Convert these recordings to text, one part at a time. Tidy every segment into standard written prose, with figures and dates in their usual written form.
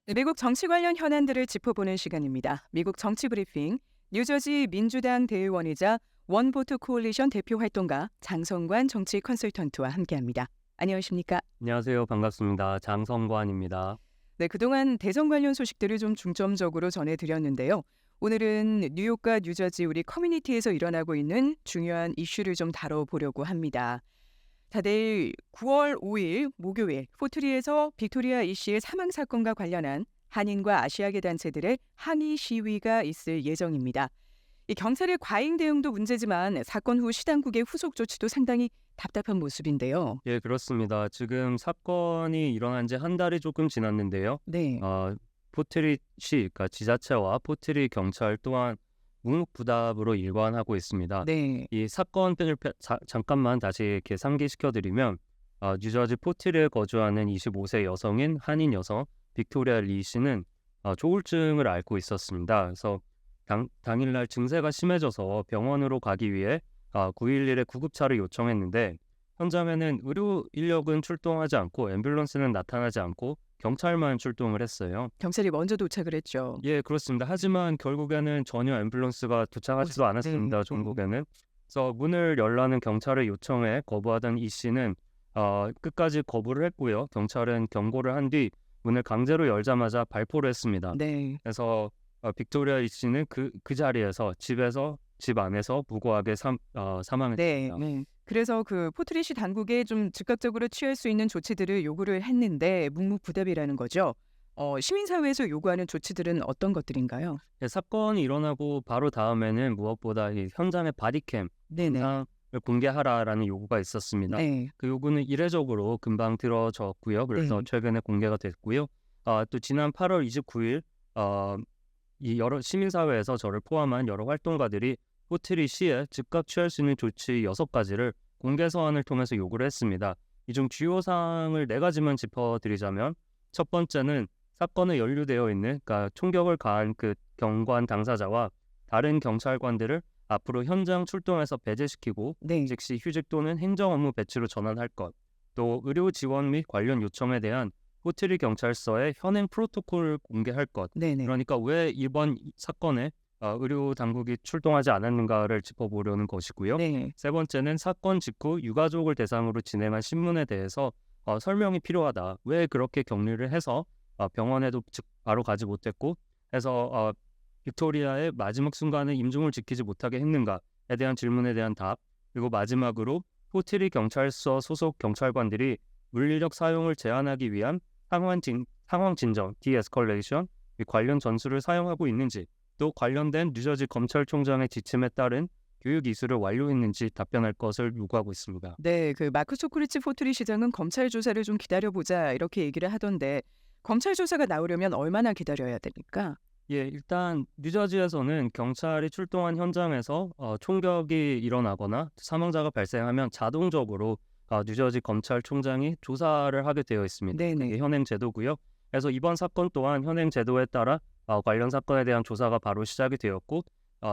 네, 미국 정치 관련 현안들을 짚어보는 시간입니다. 미국 정치 브리핑, 뉴저지 민주당 대의원이자 원보트 코올리션 대표 활동가 장성관 정치 컨설턴트와 함께합니다. 안녕하십니까? 안녕하세요. 반갑습니다. 장성관입니다. 네, 그동안 대선 관련 소식들을 좀 중점적으로 전해드렸는데요. 오늘은 뉴욕과 뉴저지 우리 커뮤니티에서 일어나고 있는 중요한 이슈를 좀 다뤄보려고 합니다. 다들 9월 5일 목요일 포트리에서 빅토리아 이 씨의 사망 사건과 관련한 한인과 아시아계 단체들의 항의 시위가 있을 예정입니다. 이 경찰의 과잉 대응도 문제지만 사건 후 시당국의 후속 조치도 상당히 답답한 모습인데요. 예, 그렇습니다. 지금 사건이 일어난 지 한 달이 조금 지났는데요. 네. 어, 포트리 시, 그러니까 지자체와 포트리 경찰 또한 묵묵부답으로 일관하고 있습니다. 네. 이 사건을 잠깐만 다시 이렇게 상기시켜드리면 뉴저지 포트리에 거주하는 25세 여성인 한인 여성 빅토리아 리 씨는 조울증을 앓고 있었습니다. 그래서 당일날 증세가 심해져서 병원으로 가기 위해 911에 구급차를 요청했는데 현장에는 의료 인력은 출동하지 않고 앰뷸런스는 나타나지 않고 경찰만 출동을 했어요. 경찰이 먼저 도착을 했죠. 예, 그렇습니다. 하지만 결국에는 전혀 앰뷸런스가 도착하지도 네. 않았습니다. 전국에는. 그래서 문을 열라는 경찰의 요청에 거부하던 이 씨는 끝까지 거부를 했고요. 경찰은 경고를 한 뒤 문을 강제로 열자마자 발포를 했습니다. 네. 그래서 빅토리아 이 씨는 그 자리에서 집 안에서 무고하게 네. 사망했습니다. 네. 그래서 그 포트리시 당국에 좀 즉각적으로 취할 수 있는 조치들을 요구를 했는데 묵묵부답이라는 거죠. 시민사회에서 요구하는 조치들은 어떤 것들인가요? 예, 사건이 일어나고 바로 다음에는 무엇보다 이 현장의 바디캠 네네. 영상을 공개하라라는 요구가 있었습니다. 네. 그 요구는 이례적으로 금방 들어졌고요. 그래서 네. 최근에 공개가 됐고요. 또 지난 8월 29일 이 여러 시민사회에서 저를 포함한 여러 활동가들이 포트리 시에 즉각 취할 수 있는 조치 6가지를 공개 서한을 통해서 요구를 했습니다. 이 중 주요 사항을 4가지만 짚어드리자면 첫 번째는 사건에 연루되어 있는 그러니까 총격을 가한 그 경관 당사자와 다른 경찰관들을 앞으로 현장 출동해서 배제시키고 네. 즉시 휴직 또는 행정 업무 배치로 전환할 것. 또 의료 지원 및 관련 요청에 대한 포트리 경찰서의 현행 프로토콜을 공개할 것. 네네. 그러니까 왜 이번 사건에 의료 당국이 출동하지 않았는가를 짚어보려는 것이고요. 네. 세 번째는 사건 직후 유가족을 대상으로 진행한 신문에 대해서 설명이 필요하다. 왜 그렇게 격리를 해서 병원에도 바로 가지 못했고 해서 빅토리아의 마지막 순간에 임종을 지키지 못하게 했는가에 대한 질문에 대한 답. 그리고 마지막으로 포트리 경찰서 소속 경찰관들이 물리력 사용을 제한하기 위한 상황 진정, 디에스컬레이션 관련 전술을 사용하고 있는지 또 관련된 뉴저지 검찰총장의 지침에 따른 교육 이수를 완료했는지 답변할 것을 요구하고 있습니다. 네. 그 마크 소크리치 포트리 시장은 검찰 조사를 좀 기다려보자 이렇게 얘기를 하던데 검찰 조사가 나오려면 얼마나 기다려야 됩니까? 예, 일단 뉴저지에서는 경찰이 출동한 현장에서 총격이 일어나거나 사망자가 발생하면 자동적으로 뉴저지 검찰총장이 조사를 하게 되어 있습니다. 네네. 그게 현행 제도고요. 그래서 이번 사건 또한 현행 제도에 따라 관련 사건에 대한 조사가 바로 시작이 되었고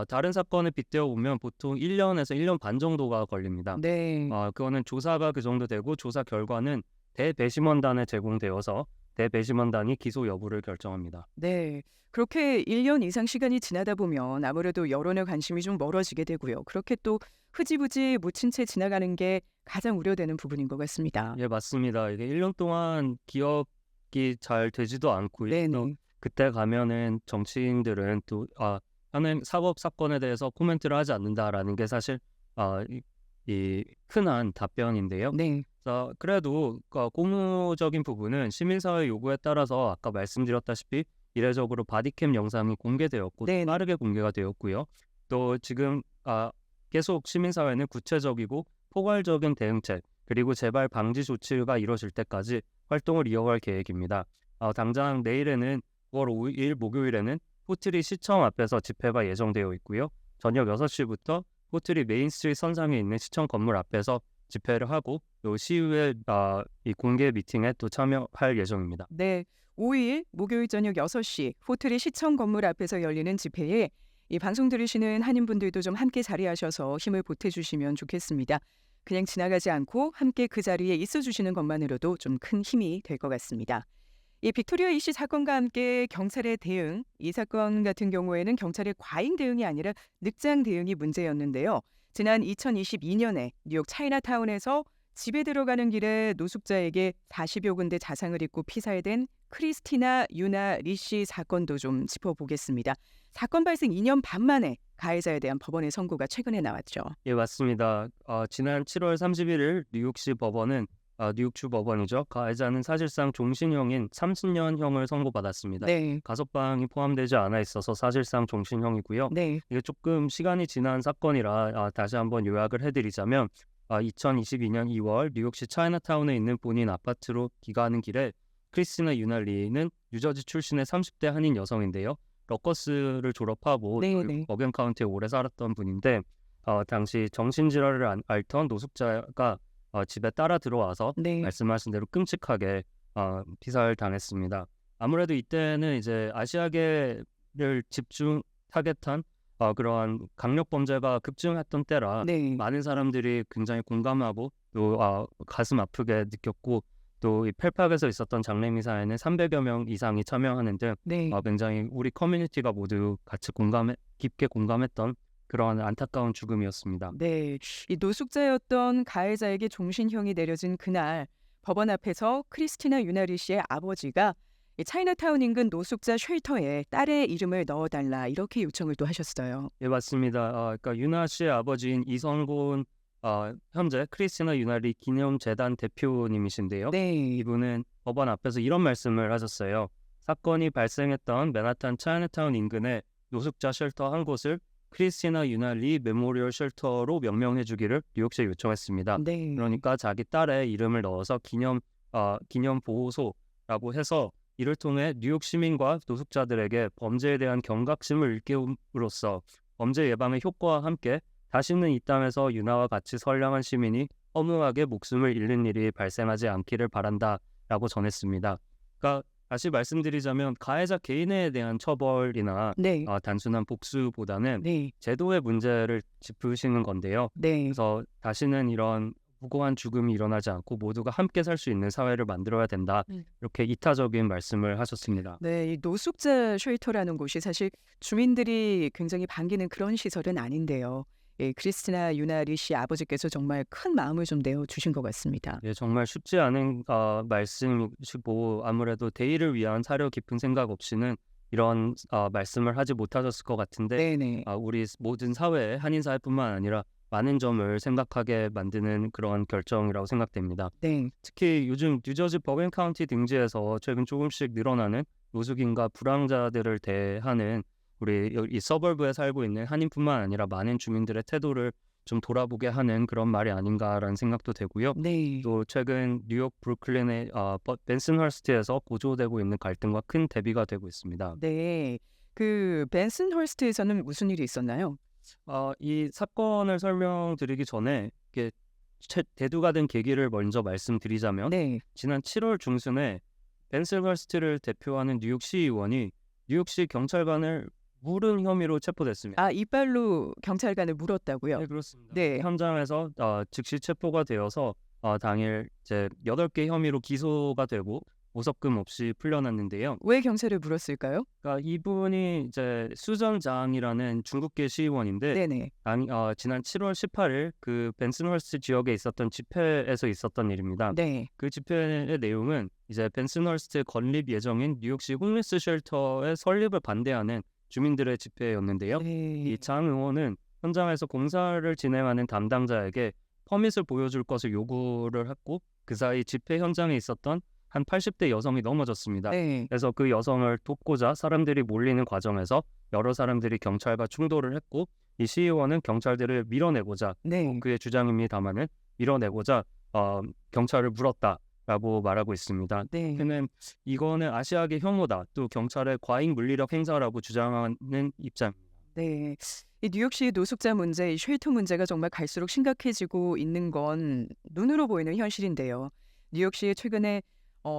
다른 사건에 빗대어 보면 보통 1년에서 1년 반 정도가 걸립니다. 네. 그거는 조사가 그 정도 되고 조사 결과는 대배심원단에 제공되어서 대배심원단이 기소 여부를 결정합니다. 네. 그렇게 1년 이상 시간이 지나다 보면 아무래도 여론의 관심이 좀 멀어지게 되고요. 그렇게 또 흐지부지 묻힌 채 지나가는 게 가장 우려되는 부분인 것 같습니다. 예, 맞습니다. 이게 1년 동안 기억이 잘 되지도 않고요. 또 네네. 그때 가면은 정치인들은 또 현행 사법 사건에 대해서 코멘트를 하지 않는다라는 게 사실 이 흔한 답변인데요. 네. 그래도 고무적인 부분은 시민사회 요구에 따라서 아까 말씀드렸다시피 이례적으로 바디캠 영상이 공개되었고 네네. 빠르게 공개가 되었고요. 또 지금 계속 시민사회는 구체적이고 포괄적인 대응책 그리고 재발 방지 조치가 이뤄질 때까지 활동을 이어갈 계획입니다. 당장 내일에는 9월 5일 목요일에는 포트리 시청 앞에서 집회가 예정되어 있고요. 저녁 6시부터 포트리 메인스트리트 선상에 있는 시청 건물 앞에서 집회를 하고 또 시의회 이 공개 미팅에 또 참여할 예정입니다. 네. 5일 목요일 저녁 6시 포트리 시청 건물 앞에서 열리는 집회에 이 방송 들으시는 한인분들도 좀 함께 자리하셔서 힘을 보태주시면 좋겠습니다. 그냥 지나가지 않고 함께 그 자리에 있어 주시는 것만으로도 좀 큰 힘이 될 것 같습니다. 이 빅토리아 이씨 사건과 함께 경찰의 대응, 이 사건 같은 경우에는 경찰의 과잉 대응이 아니라 늑장 대응이 문제였는데요. 지난 2022년에 뉴욕 차이나타운에서 집에 들어가는 길에 노숙자에게 40여 군데 자상을 입고 피살된 크리스티나 유나 리씨 사건도 좀 짚어보겠습니다. 사건 발생 2년 반 만에 가해자에 대한 법원의 선고가 최근에 나왔죠. 예, 맞습니다. 지난 7월 31일 뉴욕시 법원은 뉴욕주 법원이죠. 가해자는 사실상 종신형인 30년형을 선고받았습니다. 네, 가석방이 포함되지 않아 있어서 사실상 종신형이고요. 네, 이게 조금 시간이 지난 사건이라 다시 한번 요약을 해드리자면 2022년 2월 뉴욕시 차이나타운에 있는 본인 아파트로 귀가하는 길에 크리스티나 유날리는 뉴저지 출신의 30대 한인 여성인데요. 러커스를 졸업하고 네, 네, 버겐 카운티에 오래 살았던 분인데 당시 정신질환을 앓던 노숙자가 집에 따라 들어와서 네, 말씀하신 대로 끔찍하게 피살당했습니다. 아무래도 이때는 이제 아시아계를 집중 타겟한 그러한 강력 범죄가 급증했던 때라 네, 많은 사람들이 굉장히 공감하고 또 가슴 아프게 느꼈고 또 이 펠팍에서 있었던 장례미사에는 300여 명 이상이 참여하는 등 네. 굉장히 우리 커뮤니티가 모두 같이 깊게 공감했던 그러한 안타까운 죽음이었습니다. 네, 이 노숙자였던 가해자에게 종신형이 내려진 그날 법원 앞에서 크리스티나 유나리 씨의 아버지가 이 차이나타운 인근 노숙자 쉘터에 딸의 이름을 넣어달라 이렇게 요청을 또 하셨어요. 예, 맞습니다. 그러니까 유나 씨의 아버지인 이성곤 현재 크리스티나 유나리 기념재단 대표님이신데요. 네, 이분은 법원 앞에서 이런 말씀을 하셨어요. 사건이 발생했던 맨하탄 차이나타운 인근의 노숙자 쉘터 한 곳을 크리스티나 유날리 메모리얼 쉘터로 명명해 주기를 뉴욕시에 요청했습니다. 네, 그러니까 자기 딸의 이름을 넣어서 기념 보호소라고 해서 이를 통해 뉴욕 시민과 노숙자들에게 범죄에 대한 경각심을 일깨움으로써 범죄 예방의 효과와 함께 다시는 이 땅에서 유나와 같이 선량한 시민이 허무하게 목숨을 잃는 일이 발생하지 않기를 바란다라고 전했습니다. 그러니까 다시 말씀드리자면 가해자 개인에 대한 처벌이나 네, 단순한 복수보다는 네, 제도의 문제를 짚으시는 건데요. 네. 그래서 다시는 이런 무고한 죽음이 일어나지 않고 모두가 함께 살 수 있는 사회를 만들어야 된다. 이렇게 이타적인 말씀을 하셨습니다. 네, 이 노숙자 쉘터라는 곳이 사실 주민들이 굉장히 반기는 그런 시설은 아닌데요. 예, 크리스티나 유나리 씨 아버지께서 정말 큰 마음을 좀 내어 주신 것 같습니다. 예, 정말 쉽지 않은 말씀이시고 아무래도 대의를 위한 사려 깊은 생각 없이는 이런 말씀을 하지 못하셨을 것 같은데 네네. 우리 모든 사회에 한인 사회뿐만 아니라 많은 점을 생각하게 만드는 그런 결정이라고 생각됩니다. 네. 특히 요즘 뉴저지 버겐 카운티 등지에서 최근 조금씩 늘어나는 노숙인과 불황자들을 대하는 우리 이 서버브에 살고 있는 한인뿐만 아니라 많은 주민들의 태도를 좀 돌아보게 하는 그런 말이 아닌가라는 생각도 되고요. 네. 또 최근 뉴욕 브루클린의 벤슨허스트에서 고조되고 있는 갈등과 큰 대비가 되고 있습니다. 네. 그 벤슨홀스트에서는 무슨 일이 있었나요? 이 사건을 설명드리기 전에 이게 대두가 된 계기를 먼저 말씀드리자면 네. 지난 7월 중순에 벤슨허스트를 대표하는 뉴욕시 의원이 뉴욕시 경찰관을 물은 혐의로 체포됐습니다. 아, 이빨로 경찰관을 물었다고요? 네, 그렇습니다. 네. 현장에서 즉시 체포가 되어서 당일 이제 8개 혐의로 기소가 되고 보석금 없이 풀려났는데요. 왜 경찰을 물었을까요? 그러니까 이분이 이제 수전장이라는 중국계 시의원인데 네네. 지난 7월 18일 그 벤슨허스트 지역에 있었던 집회에서 있었던 일입니다. 네. 그 집회의 내용은 이제 벤슨허스트 건립 예정인 뉴욕시 홈리스 쉘터의 설립을 반대하는 주민들의 집회였는데요. 네. 이 장 의원은 현장에서 공사를 진행하는 담당자에게 퍼밋을 보여줄 것을 요구를 했고 그 사이 집회 현장에 있었던 한 80대 여성이 넘어졌습니다. 네. 그래서 그 여성을 돕고자 사람들이 몰리는 과정에서 여러 사람들이 경찰과 충돌을 했고 이 시의원은 경찰들을 밀어내고자 네. 그의 주장입니다마는 밀어내고자 경찰을 물었다라고 말하고 있습니다. 네. 그는 이거는 아시아계 혐오다 또 경찰의 과잉 물리력 행사라고 주장하는 입장입니다. 네. 이 뉴욕시 노숙자 문제, 이 쉘터 문제가 정말 갈수록 심각해지고 있는 건 눈으로 보이는 현실인데요. 뉴욕시 최근에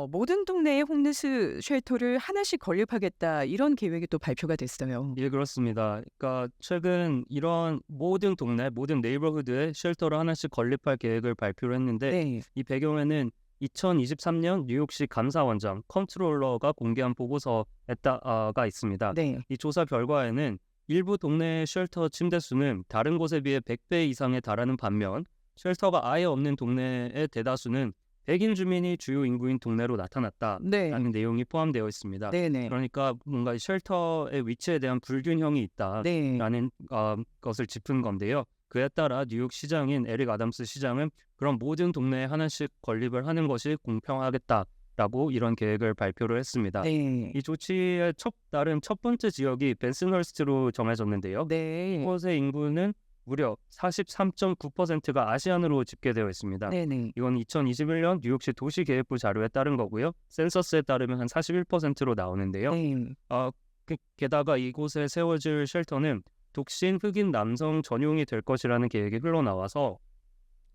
모든 동네에 홈리스 쉘터를 하나씩 건립하겠다 이런 계획이 또 발표가 됐어요. 예, 그렇습니다. 그러니까 최근 이런 모든 동네, 모든 네이버후드에 쉘터를 하나씩 건립할 계획을 발표를 했는데 네. 이 배경에는 2023년 뉴욕시 감사원장 컨트롤러가 공개한 보고서에 가 있습니다. 네. 이 조사 결과에는 일부 동네 쉘터 침대 수는 다른 곳에 비해 100배 이상에 달하는 반면 쉘터가 아예 없는 동네의 대다수는 백인 주민이 주요 인구인 동네로 나타났다라는 네. 내용이 포함되어 있습니다. 네네. 그러니까 뭔가 쉘터의 위치에 대한 불균형이 네. 있다라는 것을 짚은 건데요. 그에 따라 뉴욕 시장인 에릭 아담스 시장은 그런 모든 동네에 하나씩 건립을 하는 것이 공평하겠다라고 이런 계획을 발표를 했습니다. 네. 이 조치에 따른 첫 번째 지역이 벤슨헐스트로 정해졌는데요. 네. 이곳의 인구는 무려 43.9%가 아시안으로 집계되어 있습니다. 네네. 이건 2021년 뉴욕시 도시계획부 자료에 따른 거고요. 센서스에 따르면 한 41%로 나오는데요. 네. 게다가 이곳에 세워질 쉘터는 독신 흑인 남성 전용이 될 것이라는 계획이 흘러나와서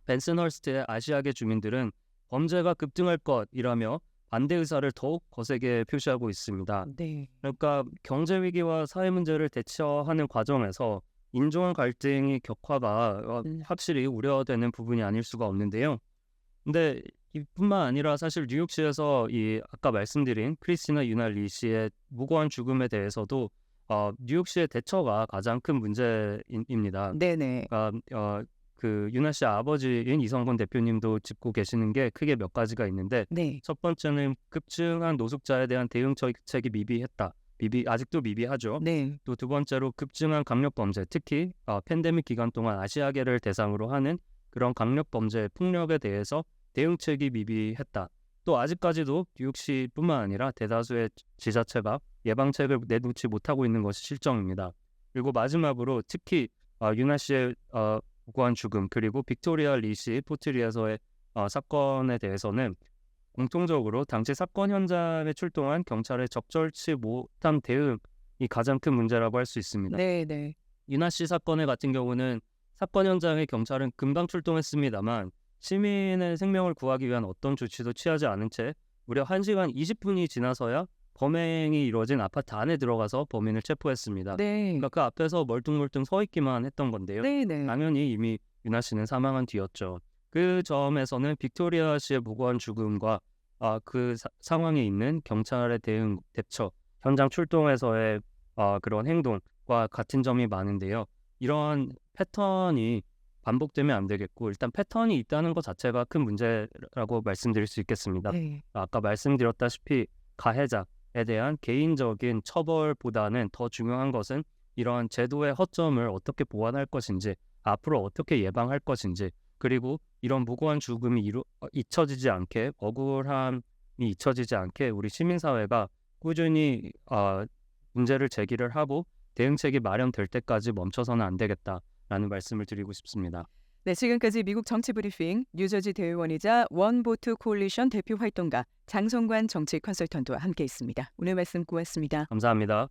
벤슨헐스트의 아시아계 주민들은 범죄가 급증할 것이라며 반대 의사를 더욱 거세게 표시하고 있습니다. 네. 그러니까 경제 위기와 사회 문제를 대처하는 과정에서 인종 갈등이 격화가 확실히 우려되는 부분이 아닐 수가 없는데요. 근데 이뿐만 아니라 사실 뉴욕시에서 이 아까 말씀드린 크리스티나 유나 리 씨의 무고한 죽음에 대해서도 뉴욕시의 대처가 가장 큰 문제입니다. 네네. 그 유나 씨 아버지인 이성건 대표님도 짚고 계시는 게 크게 몇 가지가 있는데 네. 첫 번째는 급증한 노숙자에 대한 대응 정책이 미비했다. 아직도 미비하죠. 네. 또 두 번째로 급증한 강력 범죄, 특히 팬데믹 기간 동안 아시아계를 대상으로 하는 그런 강력 범죄 폭력에 대해서 대응책이 미비했다. 또 아직까지도 뉴욕시뿐만 아니라 대다수의 지자체가 예방책을 내놓지 못하고 있는 것이 실정입니다. 그리고 마지막으로 특히 유나 씨의 무고한 죽음 그리고 빅토리아 리씨 포트리에서의 사건에 대해서는 공통적으로 당시 사건 현장에 출동한 경찰의 적절치 못한 대응이 가장 큰 문제라고 할 수 있습니다. 네네. 유나 씨 사건의 같은 경우는 사건 현장에 경찰은 금방 출동했습니다만 시민의 생명을 구하기 위한 어떤 조치도 취하지 않은 채 무려 1시간 20분이 지나서야 범행이 이루어진 아파트 안에 들어가서 범인을 체포했습니다. 네. 그러니까 그 앞에서 멀뚱멀뚱 서 있기만 했던 건데요. 네네. 당연히 이미 유나 씨는 사망한 뒤였죠. 그 점에서는 빅토리아 씨의 무고한 죽음과 그 상황에 있는 경찰의 대처, 현장 출동에서의 그런 행동과 같은 점이 많은데요. 이러한 패턴이 반복되면 안 되겠고 일단 패턴이 있다는 것 자체가 큰 문제라고 말씀드릴 수 있겠습니다. 네. 아까 말씀드렸다시피 가해자에 대한 개인적인 처벌보다는 더 중요한 것은 이러한 제도의 허점을 어떻게 보완할 것인지 앞으로 어떻게 예방할 것인지 그리고 이런 무고한 죽음이 잊혀지지 않게 억울함이 잊혀지지 않게 우리 시민사회가 꾸준히 문제를 제기를 하고 대응책이 마련될 때까지 멈춰서는 안 되겠다라는 말씀을 드리고 싶습니다. 네, 지금까지 미국 정치 브리핑 뉴저지 대의원이자 원보트 콜리션 대표 활동가 장성관 정치 컨설턴트와 함께했습니다. 오늘 말씀 고맙습니다. 감사합니다.